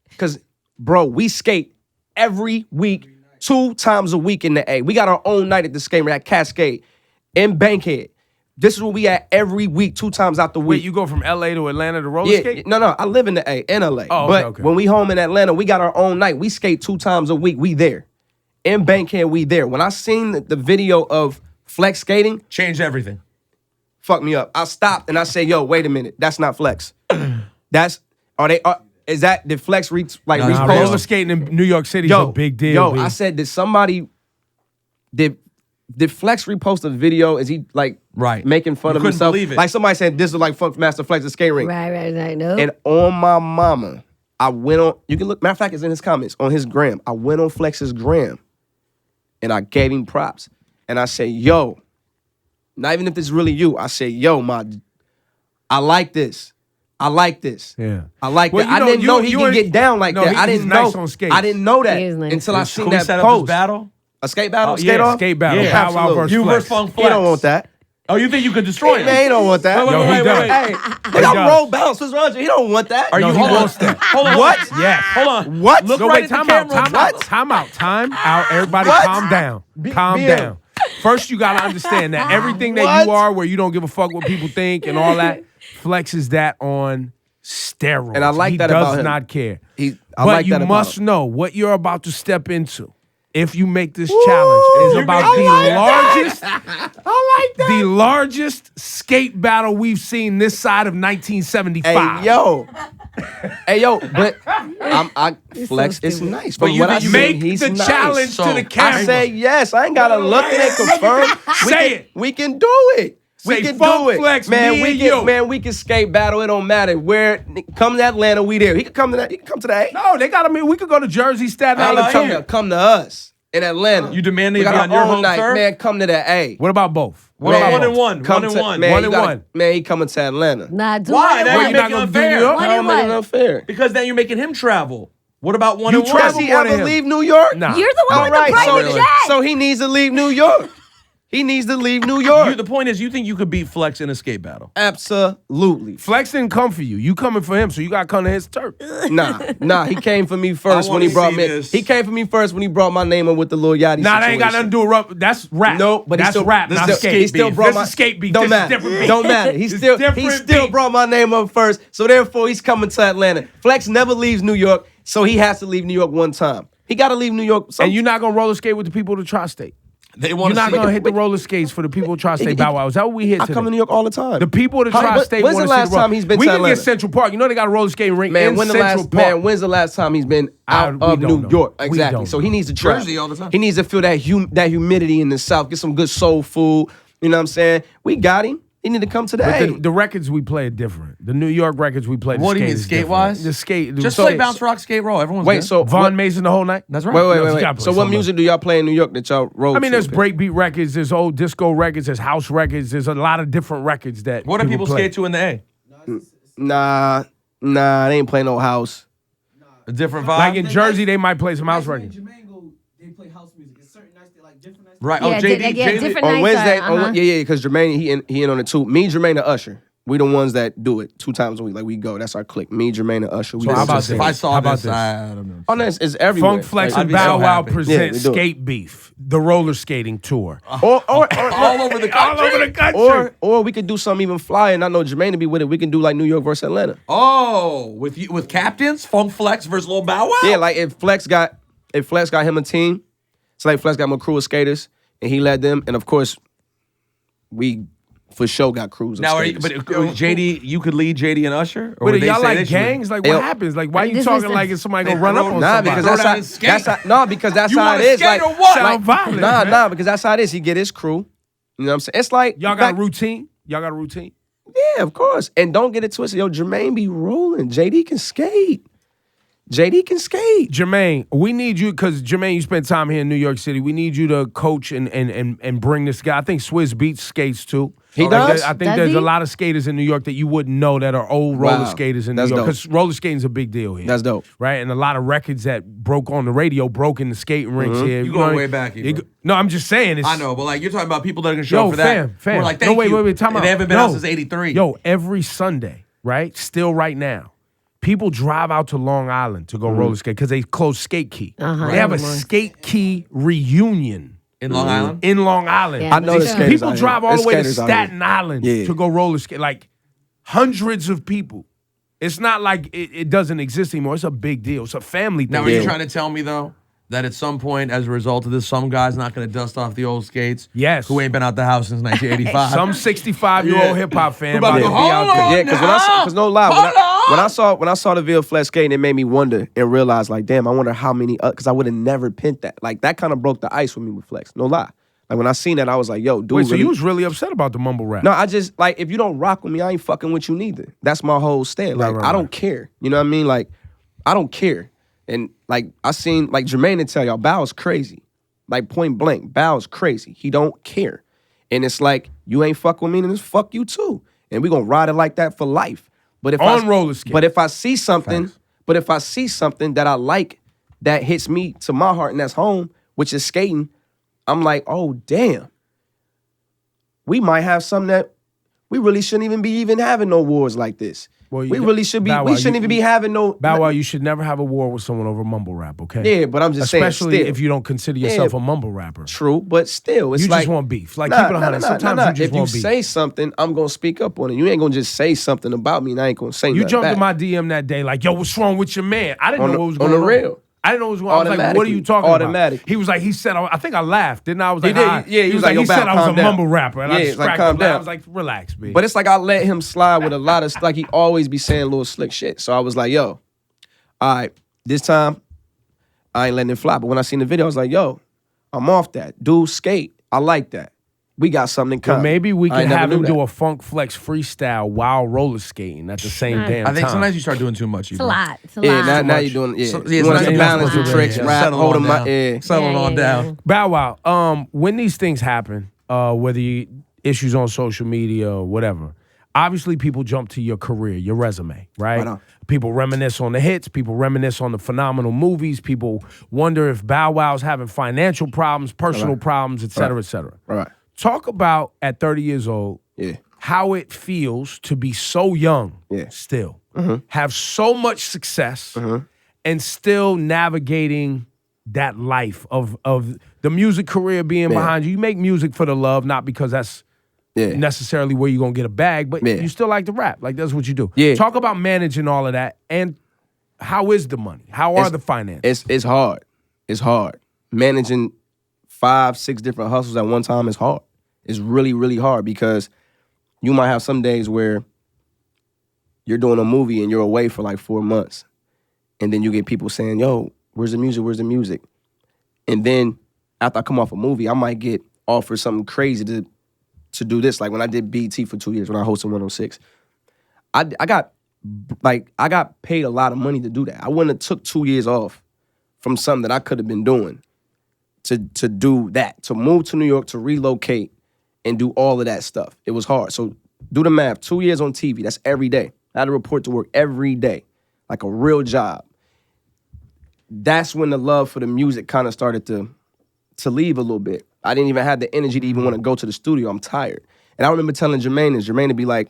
Because, bro, we skate every week, 2 times a week in the A. We got our own night at the skate rink at Cascade in Bankhead. This is where we at every week, 2 times out the week. Wait, you go from LA to Atlanta to roller Yeah, skate? no, I live in the A, in LA. Oh, but okay. when we home in Atlanta, we got our own night. We skate 2 times a week. We there. In Bankhead, we there. When I seen the video of Flex skating, Change everything. fuck me up. I stopped and I said, yo, wait a minute. That's not Flex. Is that, did Flex Nah, Nah, repost? roller skating in New York City is a big deal. Yo, B. I said, did Flex repost a video? Is he like making fun You of couldn't himself? believe it. Like somebody said, this is like Funk Master Flex at skate rink. Right. No. And on my mama, I went on, you can look, matter of fact, it's in his comments, on his gram. I went on Flex's gram and I gave him props. And I said, yo, not even if this is really you, I said, yo, I like this. I like this. Yeah. I like Well, that. you I know, didn't you- know he you can ain't- get down like No, that. I he's didn't nice know. on skates. I didn't know that He is nice. until I Can seen we that set up post. this battle? A skate battle? Oh, skate yeah, off? skate battle. Yeah, Bow Wow absolutely. versus You Flex. versus Funk He Flex. don't want that. Oh, you think you could destroy him? Man, he don't want that. Yo, he does. Hey, they got does. roll bounce. What's wrong with you? He don't want that. Are No, you he hold on. wants that. Hold on. What? Yes. Hold on. What? Look No, right wait, at the camera. time out. Everybody What? calm down. Calm BM. down. First, you got to understand that everything that What? you are, where you don't give a fuck what people think and all that, Flex is that on steroids. And I like he that does about him. not care. I but like you that about must him. know what you're about to step into. If you make this challenge, is about the largest skate battle we've seen this side of 1975. Hey, yo, but Flex is stupid. nice. But From you what I think you see, Make he's the nice. challenge So, to the camera. I say yes. I ain't gotta look at it, confirm. Say it. We can do it. Say We can Funk do it. Flex, man, me we and can, you. man, we can skate battle. It don't matter. Come to Atlanta, we there. He can come to that. He can come to that. No, they got to mean we could go to Jersey, Staten Hey, Island. yeah. Come to us in Atlanta. You demand we they be got on our your own home night, turf? man. Come to that. Hey, What about both? What Man, about 1 and 1? come 1 and to- 1. Man, One you and gotta- one. Man, he coming to Atlanta. Nah, do Why? one Now and you're one. you're not making it gonna do New unfair. York? One I don't and make it one. unfair. Because then you're making him travel. What about 1 You and 1? travel Does he more than ever him. leave New York? Nah. You're the one All with right, the private jet. so he needs to leave New York. He needs to leave New York. The point is, you think you could beat Flex in a skate battle? Absolutely. Flex didn't come for you. You coming for him, so you got to come to his turf. Nah. He came for me first I when he wanna brought see me. this. He came for me first when he brought my name up with the Lil Yachty. Nah, that ain't got nothing to do with rap. That's rap. No, but he that's still, rap, this not still- skate he still beef. brought This my is skate beef. Don't This matter. is different beef. Don't matter. He It's still different beef. brought my name up first. So therefore, he's coming to Atlanta. Flex never leaves New York, so he has to leave New York one time. He got to leave New York. And you're not gonna roller skate with the people of the tri-state. They You're want to not see gonna hit the roller skates for the people of tri-state Bow Wow. Is that what we hit I today? come to New York all the time. The people of the How- tri-state when's want the to see last the roller. time he's been We to can get Atlanta? Central Park. You know they got a roller skating rink Man, in when the Central Park. when's the last time he's been out we of don't New know. York? We Exactly. don't So know. he needs to travel. Jersey all the time. He needs to feel that humidity in the South. Get some good soul food. You know what I'm saying? We got him. He need to come to the But A. the records we play are different. The New York records we play. The What do you skate mean, is skate-wise? different. The skate. Just so- play bounce, rock, skate, roll. Everyone's Wait, good. so Von what- Mason the whole night. That's right. Wait, No, you gotta wait. play So what something. music do y'all play in New York that y'all roll? I mean, to? there's breakbeat records, there's old disco records, there's house records, there's a lot of different records that. What do people play. skate to in the A? Nah, they ain't playing no house. A different vibe? Like in Jersey, they might play some house records. They play house music. It's certain nights they like different nights. Right. Yeah, Oh, JD. yeah, different On nights. Wednesday, uh-huh. because Jermaine, he in on it too. Me, Jermaine, and Usher. We the ones that do it 2 times a week. Like we go. That's our clique. Me, Jermaine, and Usher. We So do how it about just- this? If I saw How about this, this? I don't know. Oh, no, it's everywhere. Funk Flex Like, and I'd be Bow so Wow happy. present Yeah, we do it. Skate Beef, the roller skating tour. or All over the country. All over the country. or we could do something even flyer. And I know Jermaine to be with it. We can do like New York versus Atlanta. Oh, with captains, Funk Flex versus Lil Bow Wow. Yeah, like if Flex got him a team, it's like Flex got him a crew of skaters and he led them, and of course, we for sure got crews of Now, are you, skaters. but JD, you could lead JD and Usher, or But would they y'all say like they should- gangs? Like Yo. what happens? Like why you This talking was- like it's somebody gonna They run up throw- on Nah, somebody? because Throw that's down how, and skate. because that's You how wanna it is. skate Like, or what? Sound violent, man. nah, because that's how it is. He get his crew. You know what I'm saying? It's like Y'all got a routine? Y'all got a routine? Yeah, of course. And don't get it twisted. Yo, Jermaine be rolling. JD can skate. JD can skate. Jermaine, we need you because Jermaine, you spent time here in New York City. We need you to coach and bring this guy. I think Swizz Beats skates too. He does? I think Does there's he? a lot of skaters in New York that you wouldn't know that are old roller Wow. skaters in New That's York dope. because roller skating is a big deal here. That's dope. Right, and a lot of records that broke on the radio broke in the skating rinks here. You know going what I mean? way back here, bro. No, I'm just saying. It's, I know, but like you're talking about people that are gonna show up for that. fam. We're like, no, thank wait, you. wait, time And out. they haven't been out since '83. Yo, every Sunday, right? Still right now. People drive out to Long Island to go roller skate because they close Skate Key. They have a Skate Key reunion in Long Island. in Long Island. Yeah, I know the Yeah. skaters People out drive here. all the way to There's skaters out here. Staten Island Yeah. to go roller skate. Like hundreds of people. It's not like it doesn't exist anymore. It's a big deal. It's a family thing. Now, are you trying to tell me though that at some point, as a result of this, some guy's not going to dust off the old skates? Yes. Who ain't been out the house since 1985? Some 65-year-old hip hop fan about about to to go, be out hold there. on. Yeah, because no lie, when I saw the Ville Flex skating, it made me wonder and realize like, damn, I wonder how many. Because I would have never pinned that. Like that kind of broke the ice with me with Flex. No lie. Like when I seen that, I was like, yo, dude. Wait, so really- you was really upset about the mumble rap? No, I just like if you don't rock with me, I ain't fucking with you neither. That's my whole stand. Like Right. I don't care. You know what I mean? Like I don't care. And like I seen like Jermaine to tell y'all, Bow's crazy. Like point blank, Bow's crazy. He don't care. And it's like you ain't fuck with me, then it's fuck you too. And we gonna ride it like that for life. But if On roller skates. But if I see something, that I like that hits me to my heart and that's home, which is skating, I'm like, oh damn. We might have something that we really shouldn't even be having no wars like this. Well, we really should be. Bow Wow, We shouldn't even be having no. Bow Wow, you should never have a war with someone over mumble rap, okay? Yeah, but I'm just Especially saying. if you don't consider yourself a mumble rapper. True, but still, it's You like just want beef. Like, keep it 100. Sometimes you just if want you beef. say something, I'm gonna speak up on it. You ain't gonna just say something about me, and I ain't gonna say You nothing jumped back. in my DM that day like, yo, what's wrong with your man? I didn't know what was on going the on. real. I didn't know what was going on. I was like, what are you talking Automatic. about? He was like, he said, I think I laughed. Didn't I? I was like, did. hi. Yeah, he was like, yo, he said Bow, I was a calm down. mumble rapper. And I Yeah, just like, cracked calm up. I down. was like, relax, B. But it's like I let him slide with a lot of like he always be saying little slick shit. So I was like, yo, all right, this time I ain't letting it fly. But when I seen the video, I was like, yo, I'm off that. Dude, skate. I like that. We got something in Well, common. maybe we I can ain't never have him knew do that. a Funk Flex freestyle while roller skating at the same damn I think time. sometimes you start doing too much. It's a lot. It's a Yeah, lot. now you're doing yeah. So- yeah, you it's want not to even balance supposed the to be. tricks, Yeah. rap, Settle hold on them down. up. Yeah. Settle on down. Bow Wow, when these things happen, whether you issues on social media or whatever, obviously people jump to your career, your resume, right? Right on. People reminisce on the hits, people reminisce on the phenomenal movies, people wonder if Bow Wow's having financial problems, personal problems, et cetera, et cetera. Right. Talk about at 30 years old, Yeah. how it feels to be so young Yeah. still, have so much success, and still navigating that life of the music career being behind you. You make music for the love, not because that's Yeah. necessarily where you're going to get a bag, but Yeah. you still like to rap. Like, that's what you do. Yeah. Talk about managing all of that, and how is the money? How are the finances? It's hard. It's hard. Managing 5-6 different hustles at one time is hard. It's really, really hard because you might have some days where you're doing a movie and you're away for like 4 months. And then you get people saying, yo, where's the music? Where's the music? And then after I come off a movie, I might get offered something crazy to do this. Like when I did BT for 2 years, when I hosted 106, I got paid a lot of money to do that. I wouldn't have took 2 years off from something that I could have been doing to do that, to move to New York, to relocate and do all of that stuff. It was hard. So do the math. 2 years on TV, that's every day. I had to report to work every day, like a real job. That's when the love for the music kind of started to leave a little bit. I didn't even have the energy to even want to go to the studio. I'm tired. And I remember telling Jermaine to be like,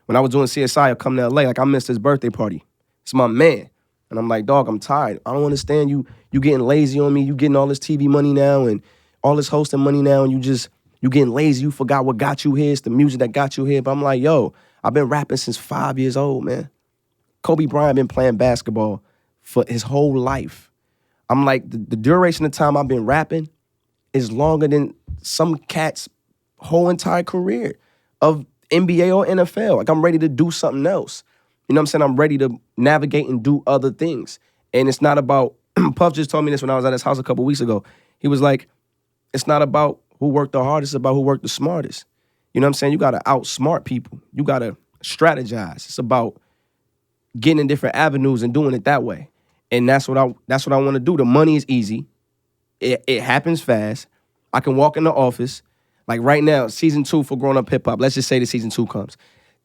when I was doing CSI, I'd come to LA, like I missed his birthday party. It's my man. And I'm like, dog, I'm tired. I don't understand you getting lazy on me. You getting all this TV money now and all this hosting money now, and you getting lazy. You forgot what got you here. It's the music that got you here. But I'm like, yo, I've been rapping since 5 years old, man. Kobe Bryant been playing basketball for his whole life. I'm like, the duration of time I've been rapping is longer than some cat's whole entire career of NBA or NFL. Like, I'm ready to do something else. You know what I'm saying? I'm ready to navigate and do other things. And it's not about, Puff just told me this when I was at his house a couple weeks ago. He was like, it's not about who worked the hardest, it's about who worked the smartest. You know what I'm saying? You got to outsmart people. You got to strategize. It's about getting in different avenues and doing it that way. And that's what I want to do. The money is easy. It happens fast. I can walk in the office. Like right now, season 2 for Grown Up Hip Hop. Let's just say the season 2 comes.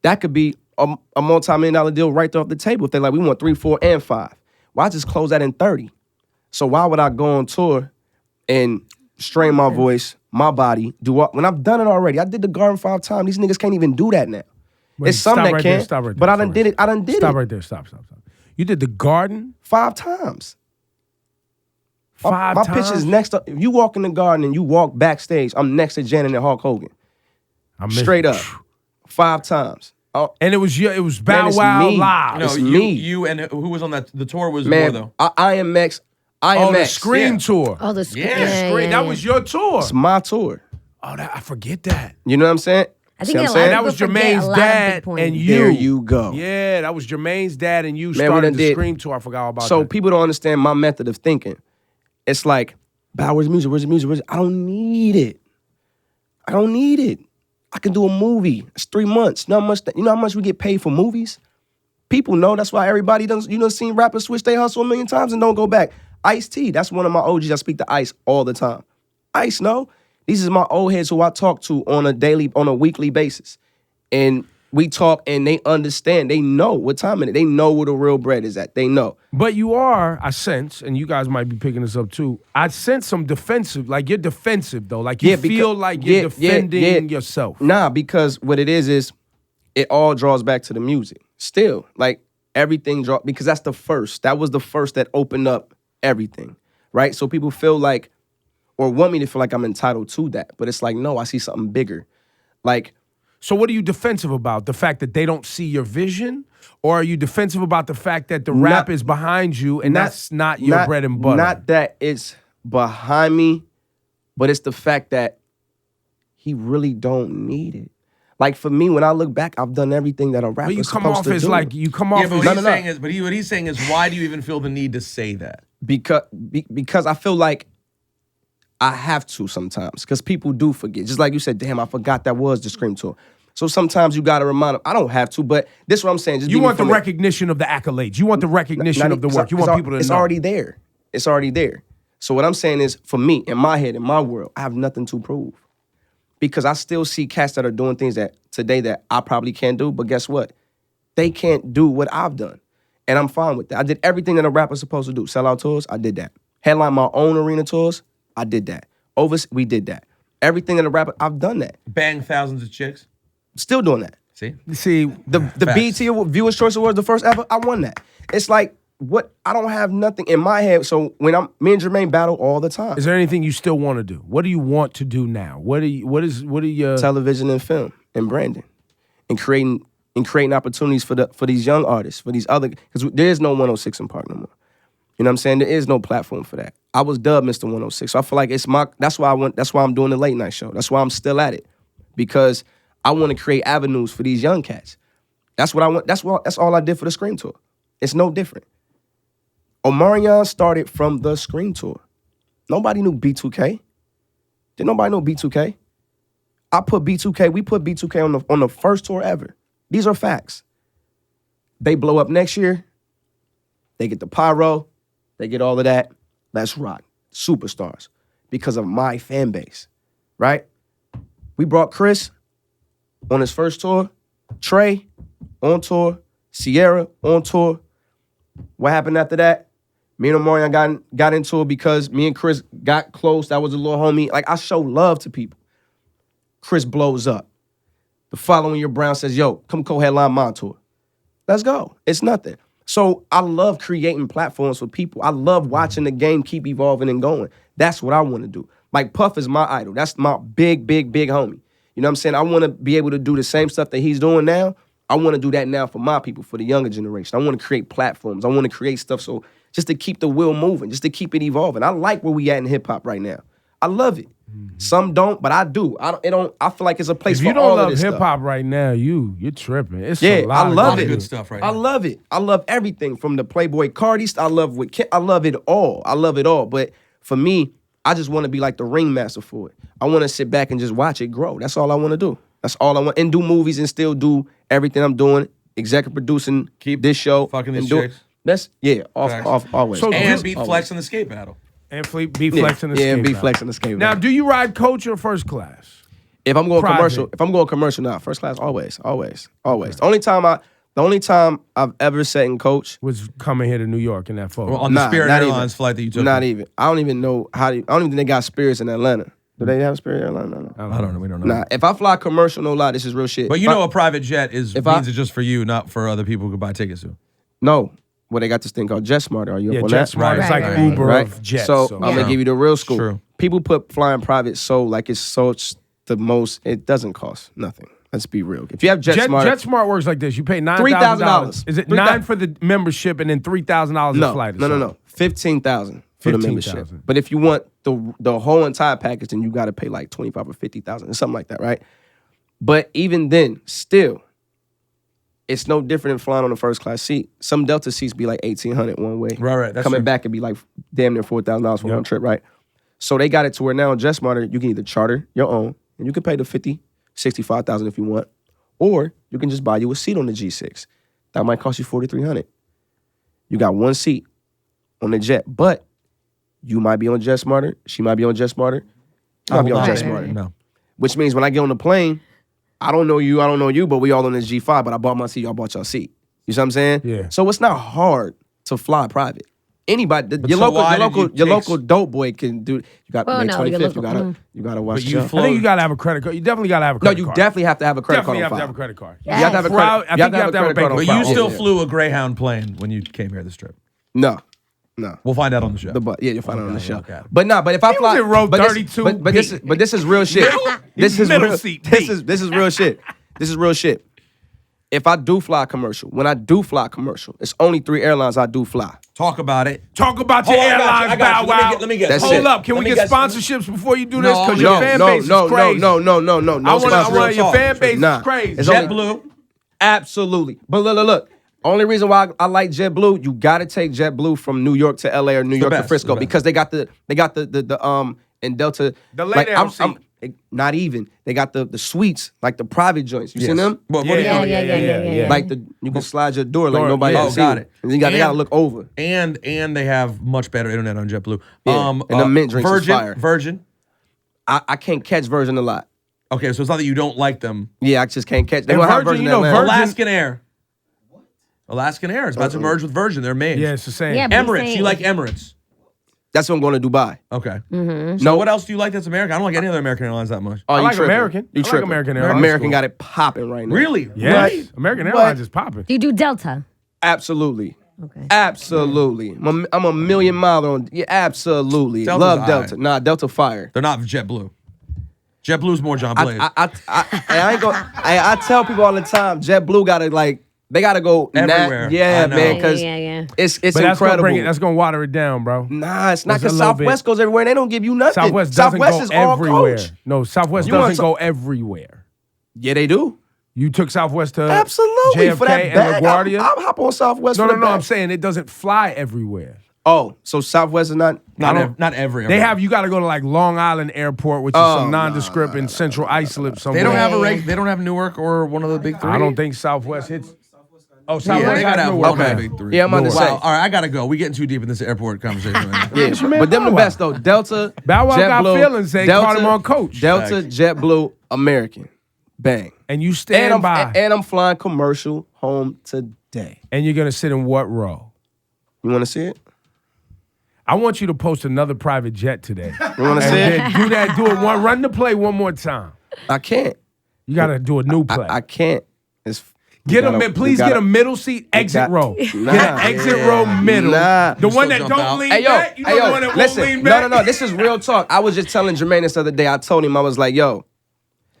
That could be a multi-million-dollar deal right there off the table. If they're like, we want 3, 4, and 5. Why just close that in 30? So why would I go on tour and strain my voice, my body, when I've done it already? I did the Garden 5 times. These niggas can't even do that now. Wait, it's some that right can, there, stop right there, but I done did it. I done did it. Stop right there. Stop. You did the Garden 5 times. 5 my times? pitch is next up. If you walk in the Garden and you walk backstage, I'm next to Janet and Hulk Hogan. Straight up. 5 times. And it was Bow Man, it's Wow me. live. No, It's you, me. you and who was on that? The tour was Man, more though. IMX. The Scream Yeah. tour. Oh, the Yeah, Scream. That was your tour. It's my tour. Oh, I forget that. You know what I'm saying? I think See a what lot I'm of That people was forget Jermaine's a lot of big dad points. and you. There you go. Yeah, that was Jermaine's dad and you Man, we started done the did- Scream tour. I forgot all about So that. people don't understand my method of thinking. It's like, Bow, where's the music? Where's the music? Where's I don't need it. I don't need it. I can do a movie. It's 3 months. Not much. You know how much we get paid for movies? People know. That's why everybody does. You know, seen rappers switch their hustle a million times and don't go back. Ice-T, that's one of my OGs. I speak to Ice all the time. Ice, no. These is my old heads who I talk to on a weekly basis. And we talk and they understand. They know what time it is. They know where the real bread is at. They know. But you are, I sense, and you guys might be picking this up too, I sense some defensive, like you're defensive though. Like you feel like you're defending yourself. Nah, because what it is it all draws back to the music. Still, like everything because that's the first. That was the first that opened up everything, right? So people feel like, or want me to feel like I'm entitled to that. But it's like, no, I see something bigger. Like, So what are you defensive about? The fact that they don't see your vision? Or are you defensive about the fact that the rap is behind you and that's not your bread and butter? Not that it's behind me, but it's the fact that he really don't need it. Like for me, when I look back, I've done everything that a rapper But you is come supposed off to as do. like, you come off Yeah, but as... what he's saying is, why do you even feel the need to say that? Because I feel like I have to sometimes. Because people do forget. Just like you said, damn, I forgot that was the Scream tour. So sometimes you got to remind them. I don't have to, but this is what I'm saying. Just You give me want the from it. recognition of the accolades. You want the recognition of the work. You want people to know. It's already there. It's already there. So what I'm saying is, for me, in my head, in my world, I have nothing to prove. Because I still see cats that are doing things that today that I probably can't do, but guess what? They can't do what I've done. And I'm fine with that. I did everything that a rapper's supposed to do. Sell out tours, I did that. Headline my own arena tours, I did that. We did that. Everything that a rapper, I've done that. Bang thousands of chicks. Still doing that. See? See, The BET Viewers' Choice Awards, the first ever, I won that. It's like, what? I don't have nothing in my head. So when me and Jermaine battle all the time. is there anything you still want to do? What do you want to do now? What are your... Television and film and branding and creating opportunities for these young artists, for these other, because there is no 106 in Park no more. You know what I'm saying? There is no platform for that. I was dubbed Mr. 106. So I feel like that's why I'm doing the late night show. That's why I'm still at it. Because I want to create avenues for these young cats. That's what I want. That's all I did for the Scream Tour. It's no different. Omarion started from the Scream Tour. Nobody knew B2K. Did nobody know B2K? We put B2K on the first tour ever. These are facts. They blow up next year. They get the pyro. They get all of that. Let's rock. Superstars. Because of my fan base. Right? We brought Chris on his first tour. Trey on tour. Sierra on tour. What happened after that? Me and Omarion got into it because me and Chris got close. That was a little homie. Like, I show love to people. Chris blows up. The following year, Brown says, yo, come co-headline my tour. Let's go. It's nothing. So I love creating platforms for people. I love watching the game keep evolving and going. That's what I want to do. Like, Puff is my idol. That's my big, big, big homie. You know what I'm saying? I want to be able to do the same stuff that he's doing now. I want to do that now for my people, for the younger generation. I want to create platforms. I want to create stuff so just to keep the wheel moving, just to keep it evolving. I like where we at in hip-hop right now. I love it. Mm-hmm. Some don't, but I do. I feel like it's a place for all of this stuff. If you don't love hip-hop right now, you're tripping. It's yeah, a lot I love of it. Good stuff right now. I love it. I love everything from the Playboy Cardi. I love it all. I love it all. But for me, I just want to be like the ringmaster for it. I want to sit back and just watch it grow. That's all I want to do. That's all I want. And do movies and still do everything I'm doing. Executive producing, Keep this show. fucking and these do, chicks. That's off always. So- And beat always. Flex in the skate battle. And be flexing the Yeah, and skate be out. flexing the skate. Now, do you ride coach or first class? If I'm going Private. commercial, nah, first class always. The only time I've ever sat in coach. Was coming here to New York in that photo. Well, on the Nah, Spirit not Airlines even. flight that you took. Not even. I don't even know I don't even think they got Spirits in Atlanta. Do they have Spirit Airlines? No. I don't know. We don't know. Nah, if I fly commercial, no lie, this is real shit. But you If know I- a private jet means I- it's just for you, not for other people who could buy tickets to. No. Well, they got this thing called JetSmarter. Are you Yeah, up on that? JetSmart is like Right. Uber Right. of jets. So, So, I'm gonna give you the real school. True. People put flying private so like it's such the most. It doesn't cost nothing. Let's be real. If you have JetSmarter, JetSmart works like this. You pay $9,000. $3,000. Is it $3,000 $9 for the membership and then $3,000 a flight? or no, something? 15,000 for the membership. 15,000. But if you want the whole entire package, then you got to pay like 25 or 50,000 or something like that, right? But even then, still, it's no different than flying on a first class seat. Some Delta seats be like 1,800 one way. Right, that's Coming true. back, it'd be like damn near $4,000 for one trip, right? So they got it to where now on JetSmarter, you can either charter your own, and you can pay the 50, 65,000 if you want, or you can just buy you a seat on the G6. That might cost you 4,300. You got one seat on the jet, but you might be on JetSmarter. She might be on JetSmarter. You might be on Right. JetSmarter. No. Which means when I get on the plane, I don't know you, but we all on this G5, but I bought my seat, y'all bought your seat. You see what I'm saying? Yeah. So it's not hard to fly private. Anybody, your so why did you local dope boy can do. You got Well, May no, your 25th. local- You gotta watch. But you the show. I think you got to have a credit card. You definitely got to have a No, credit you card. definitely have to have a credit Definitely card have on to have a file. credit card. You have to have a Crowd- credit. I think you have to have a credit bank card on But file. you file. still Yeah. flew a Greyhound plane when you came here this trip. No. We'll find out on the show. You'll find it on the show. okay. But if I fly, in row but this- 32 but this is B. but this is real shit. This is middle real. seat B. This is real shit. This is real shit. If I do fly commercial, when I do fly commercial, it's only 3 airlines I do fly. Talk about it. Talk about your Oh, I got you, airlines, I got Bow you. Wow. Let me get. That's Hold it. up. Can Let we me get guess. sponsorships before you do No, this? Because no, your fan base is crazy. No. I want sponsors. your fan talk. base Nah. is crazy. It's only- JetBlue. Absolutely. But look. Only reason why I like JetBlue, you gotta take JetBlue from New York to LA or New York to best, Frisco the best. because they got the and Delta. The late aisle seat. Not even. They got the suites, like the private joints. You seen them? What do you Yeah, mean? yeah. Like you can slide your door like Door, nobody yeah. else. Oh, see got you. it. And you they gotta look over. And they have much better internet on JetBlue. Yeah, and the mint drinks is Virgin. fire. Virgin. I can't catch Virgin a lot. Okay, so it's not that you don't like them. Yeah, I just can't catch. They And gonna have Virgin, Virgin you know, in Atlanta. Virgin- Alaskan Air. Alaskan Air is about to merge with Virgin. They're made. Yeah, it's the same. Yeah, but he's Emirates. saying- You like Emirates? That's what I'm going to Dubai. Okay. Mm-hmm. So what else do you like that's American? I don't like any other American airlines that much. Oh, I you like tripping. American. You I like tripping. American Airlines. American got it popping right now. Really? Yes. Right. American What? Airlines is popping. Do you do Delta? Absolutely. Okay. Absolutely. I'm a million mile on. Yeah, absolutely. Delta's Love alright. Delta. Nah, Delta fire. They're not JetBlue. JetBlue's more John Blaze. I ain't gonna. I tell people all the time, JetBlue gotta like. They gotta go Everywhere. Yeah, I know. man, because Yeah. it's But that's gonna incredible. that's gonna water it down, bro. Nah, it's not That's a because little Southwest bit- goes everywhere and they don't give you nothing. Southwest doesn't Southwest go is all everywhere. coach. No, Southwest You want doesn't some- go everywhere. Yeah, they do. You took Southwest to Absolutely. JFK For that and bag, LaGuardia. I'll hop on Southwest. No, for no, the no. I'm bag. saying it doesn't fly everywhere. Oh, so Southwest is not. not every. They have you got to go to like Long Island Airport, which is some nondescript in Central Islip somewhere. They don't have a Yeah. They don't have Newark or one of the big 3. I don't think Southwest hits. Oh, Yeah, Southwest they gotta has have Newark. one of the Okay. big 3. Yeah, I'm about to say. Wow. All right, I gotta go. We getting too deep in this airport conversation right now. Yeah, man, but them Bow the Wow. best though. Delta, Bow Wow got JetBlue, feelings, they caught him on coach. Delta, JetBlue, American, bang. And you stand by. And I'm flying commercial home today. And you're gonna sit in what row? You want to see it? I want you to post another private jet today. You want to see it? And do that. Do it one. Run the play one more time. I can't. You gotta do a new play. I can't. It's Get you a gotta- please you get gotta- a middle seat exit got- row. Nah, Get an exit yeah. row middle. Nah. The one that jump don't out. lean Hey yo, back. You know the one that listen. won't lean back. No. This is real talk. I was just telling Jermaine this other day. I told him I was like, yo,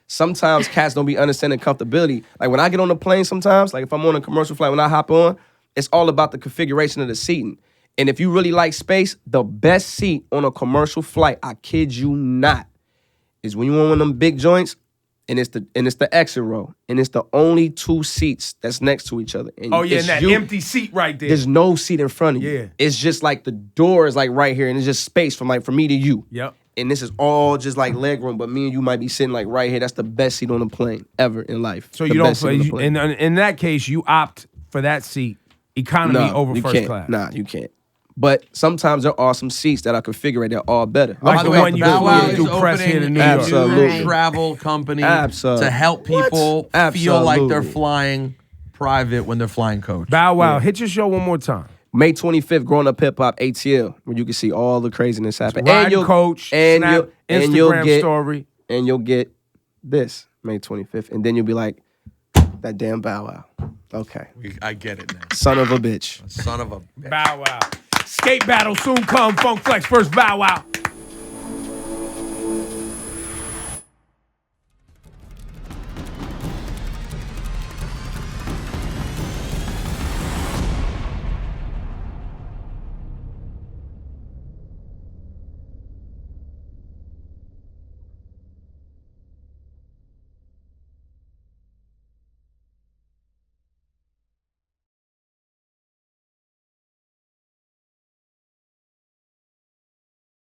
sometimes cats don't be understanding comfortability. Like when I get on the plane, sometimes, like if I'm on a commercial flight, when I hop on, it's all about the configuration of the seating. And if you really like space, the best seat on a commercial flight, I kid you not, is when you on one of them big joints. And it's the exit row, and it's the only 2 seats that's next to each other. And Oh yeah, it's and that you- empty seat right there. There's no seat in front of you. Yeah. It's just like the door is like right here, and it's just space from me to you. Yep. And this is all just like leg room, but me and you might be sitting like right here. That's the best seat on the plane ever in life. So The you don't best seat play. on the plane. In that case, you opt for that seat economy over you first can't. class. Nah, you can't. But sometimes there are some seats that are configured. They're all better. Like By the the way, one you Bow Wow flew is through press here to opening New a York. Absolutely. new travel company Absolutely. to help people What? feel like they're Absolutely. flying private when they're flying coach. Bow Wow, hit your show one more time. May 25th, Growing Up Hip Hop ATL, where you can see all the craziness happen. Riding Coach, and Snap, you'll Instagram get, story. and you'll get this May 25th, and then you'll be like, that damn Bow Wow. Okay, I get it now. son of a bitch. Son of a bitch. Bow Wow. Skate battle soon come. Funk Flex first Bow Wow.